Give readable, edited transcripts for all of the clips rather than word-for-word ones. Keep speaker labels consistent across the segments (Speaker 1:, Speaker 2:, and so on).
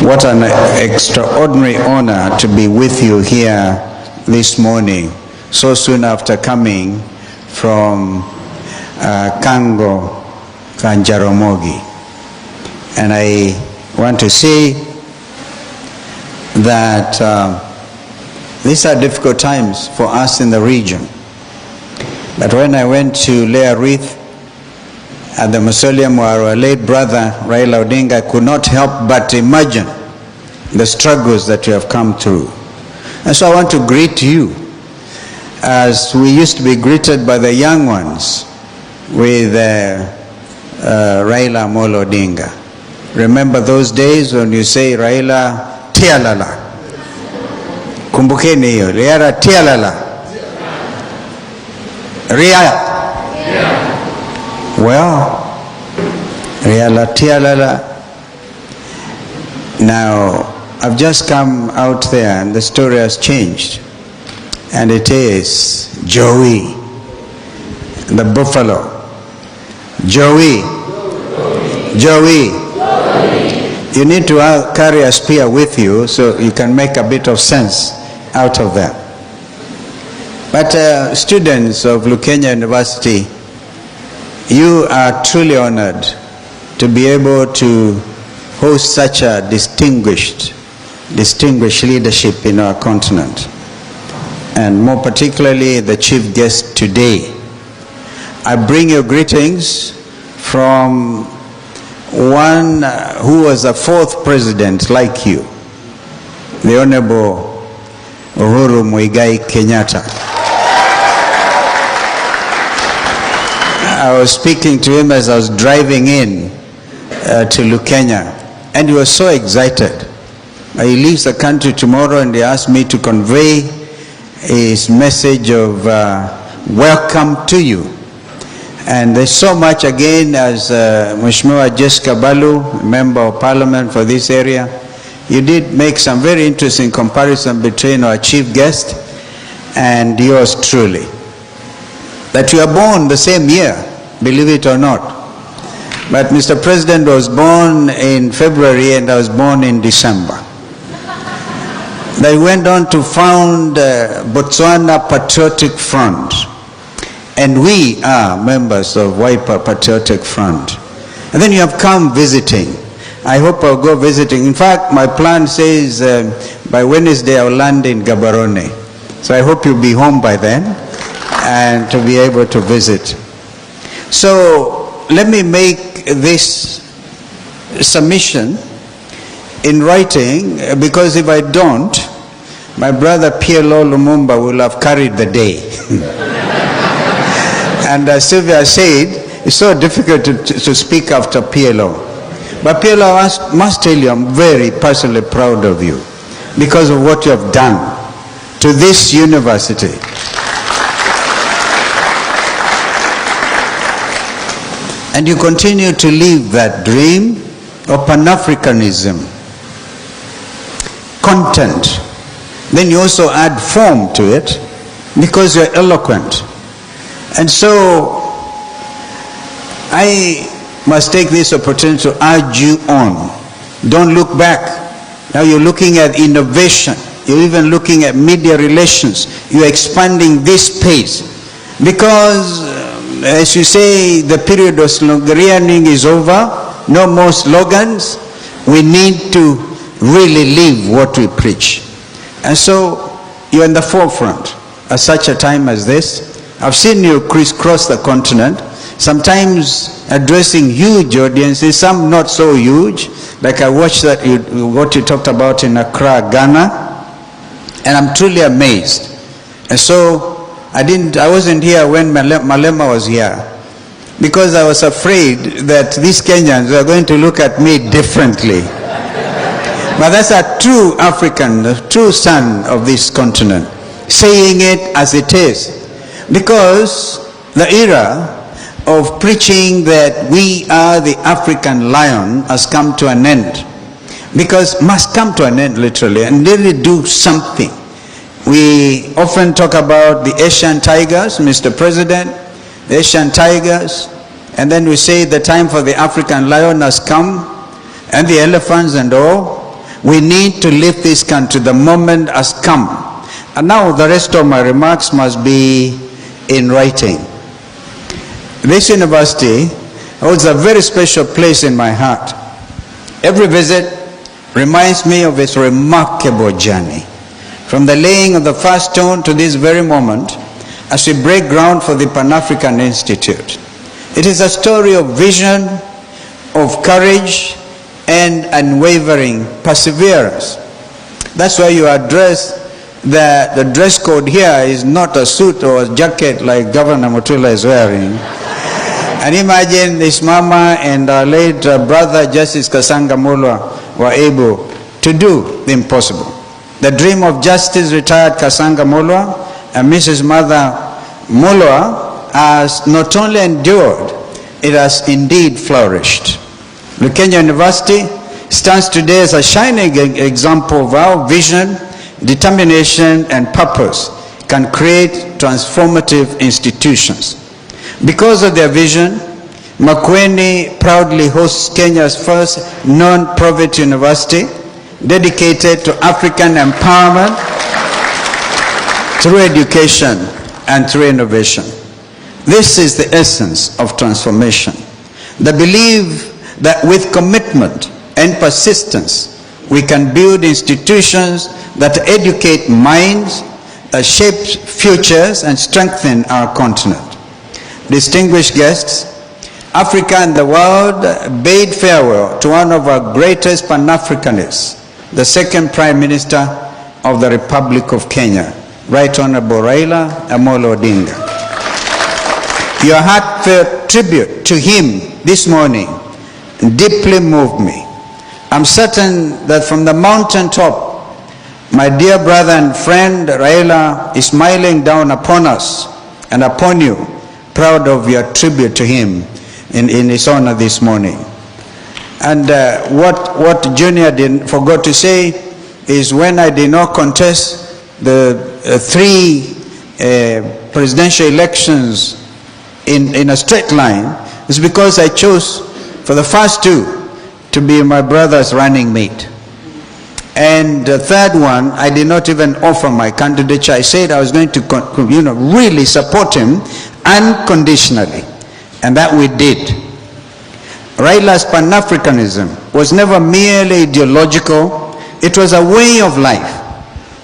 Speaker 1: What an extraordinary honor to be with you here this morning, so soon after coming from Kango, Kanjaramogi. And I want to say that these are difficult times for us in the region. But when I went to lay a wreath at the mausoleum where our late brother Raila Odinga, I could not help but imagine the struggles that you have come through. And so I want to greet you as we used to be greeted by the young ones with Raila Amolo Odinga. Remember those days when you say Raila Tialala? Kumbukeni hiyo, Raila Tialala. Ria. Well, Raila Tialala. Now, I've just come out there and the story has changed. And it is Joey, the buffalo. Joey. You need to carry a spear with you so you can make a bit of sense out of that. But students of Kenya University, you are truly honored to be able to host such a distinguished leadership in our continent. And more particularly, the chief guest today. I bring you greetings from one who was a fourth president like you, the Honorable Uhuru Kenyatta. I was speaking to him as I was driving in to Kenya, and he was so excited. He leaves the country tomorrow and he asked me to convey his message of welcome to you. And there's so much again as Mheshimiwa Jessica Balu, Member of Parliament for this area. You did make some very interesting comparison between our chief guest and yours truly. That you are born the same year, believe it or not. But Mr. President was born in February and I was born in December. They went on to found Botswana Patriotic Front. And we are members of Wiper Patriotic Front. And then you have come visiting. I hope I'll go visiting. In fact, my plan says by Wednesday I'll land in Gaborone. So I hope you'll be home by then and to be able to visit. So let me make this submission in writing, because if I don't, my brother Pierlo Lumumba will have carried the day. And as Sylvia said, it's so difficult to speak after Pierlo. But Pierlo, I must tell you, I'm very personally proud of you because of what you have done to this university. And you continue to live that dream of Pan-Africanism, content. Then you also add form to it because you're eloquent. And so I must take this opportunity to urge you on. Don't look back. Now you're looking at innovation. You're even looking at media relations. You're expanding this space. Because, as you say, the period of sloganeering is over. No more slogans. We need to really live what we preach. And so you're in the forefront at such a time as this. I've seen you crisscross the continent, sometimes addressing huge audiences, some not so huge. Like I watched what you talked about in Accra, Ghana, and I'm truly amazed. And so I wasn't here when Malema was here, because I was afraid that these Kenyans were going to look at me differently. But that's a true African, a true son of this continent, saying it as it is. Because the era of preaching that we are the African lion has come to an end. Because must come to an end literally, and really do something. We often talk about the Asian tigers, Mr. President, the Asian tigers, and then we say the time for the African lion has come, and the elephants and all. We need to lift this country. The moment has come. And now the rest of my remarks must be in writing. This university holds a very special place in my heart. Every visit reminds me of its remarkable journey, from the laying of the first stone to this very moment, as we break ground for the Pan-African Institute. It is a story of vision, of courage, and unwavering perseverance. That's why you are dressed, the dress code here is not a suit or a jacket like Governor Mutula is wearing. And imagine this mama and our late brother Justice Kasanga Mulwa were able to do the impossible. The dream of Justice retired Kasanga Mulwa and Mrs. Mother Mulwa has not only endured, it has indeed flourished. Kenya University stands today as a shining example of how vision, determination, and purpose can create transformative institutions. Because of their vision, makwiny proudly hosts Kenya's first non-profit university dedicated to African empowerment through education and through innovation. This is the essence of transformation. The belief that with commitment and persistence, we can build institutions that educate minds, shape futures, and strengthen our continent. Distinguished guests, Africa and the world bade farewell to one of our greatest Pan-Africanists, the second Prime Minister of the Republic of Kenya, Right Honorable Raila Amolo Odinga. Your heartfelt tribute to him this morning deeply moved me. I'm certain that from the mountaintop, my dear brother and friend Raila is smiling down upon us and upon you, proud of your tribute to him in his honor this morning. And what Junior forgot to say is, when I did not contest the three presidential elections in a straight line, it's because I chose for the first two to be my brother's running mate. And the third one, I did not even offer my candidature. I said I was going to really support him unconditionally. And that we did. Raila's Pan-Africanism was never merely ideological, it was a way of life.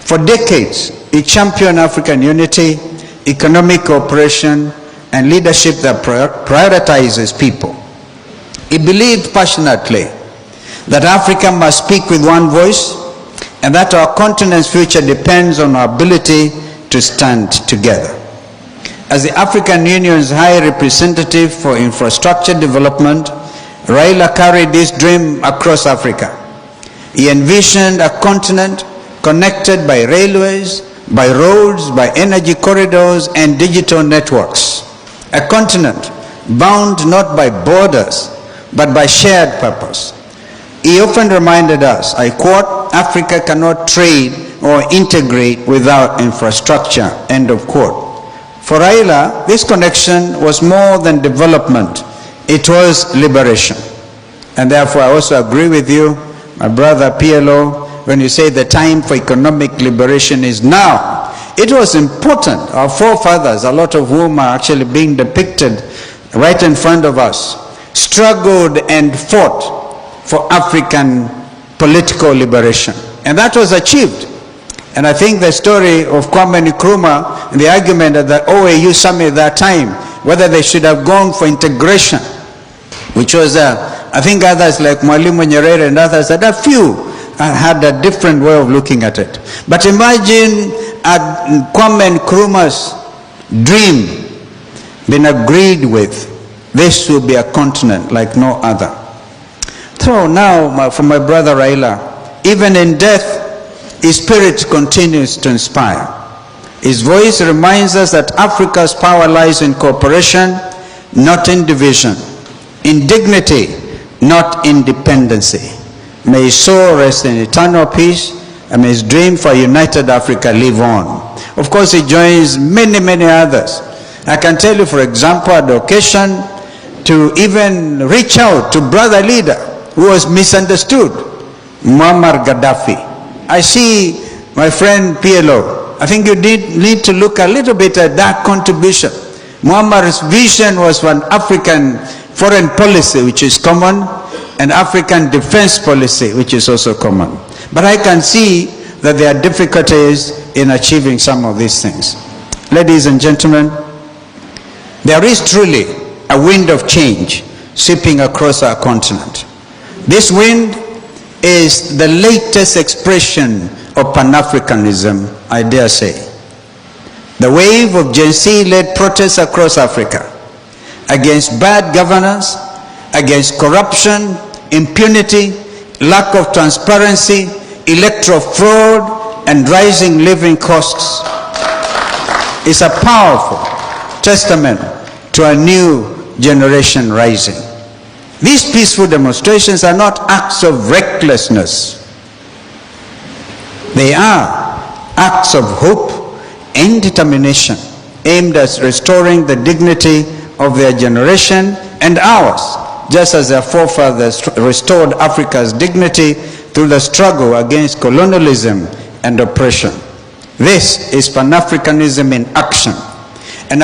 Speaker 1: For decades, he championed African unity, economic cooperation, and leadership that prioritizes people. He believed passionately that Africa must speak with one voice, and that our continent's future depends on our ability to stand together. As the African Union's High Representative for Infrastructure Development, Raila carried this dream across Africa. He envisioned a continent connected by railways, by roads, by energy corridors, and digital networks. A continent bound not by borders, but by shared purpose. He often reminded us, I quote, "Africa cannot trade or integrate without infrastructure," end of quote. For Raila, this connection was more than development, it was liberation. And therefore I also agree with you, my brother PLO, when you say the time for economic liberation is now. It was important. Our forefathers, a lot of whom are actually being depicted right in front of us, struggled and fought for African political liberation. And that was achieved. And I think the story of Kwame Nkrumah and the argument at the OAU summit at that time, whether they should have gone for integration, which was, I think others like Mwalimu Nyerere and others, that a few had a different way of looking at it. But imagine Kwame Nkrumah's dream been agreed with. This will be a continent like no other. So now, for my brother Raila, even in death, his spirit continues to inspire. His voice reminds us that Africa's power lies in cooperation, not in division, in dignity, not in dependency. May his soul rest in eternal peace, and may his dream for a united Africa live on. Of course, he joins many, many others. I can tell you, for example, at the occasion to even reach out to brother leader who was misunderstood, Muammar Gaddafi. I see my friend PLO. I think you need to look a little bit at that contribution. Muammar's vision was for an African foreign policy, which is common, and African defense policy, which is also common. But I can see that there are difficulties in achieving some of these things. Ladies and gentlemen, there is truly a wind of change sweeping across our continent. This wind is the latest expression of Pan-Africanism, I dare say. The wave of GenZ-led protests across Africa against bad governance, against corruption, impunity, lack of transparency, electoral fraud, and rising living costs is a powerful testament to a new generation rising. These peaceful demonstrations are not acts of recklessness. They are acts of hope and determination aimed at restoring the dignity of their generation and ours, just as their forefathers restored Africa's dignity through the struggle against colonialism and oppression. This is Pan-Africanism in action.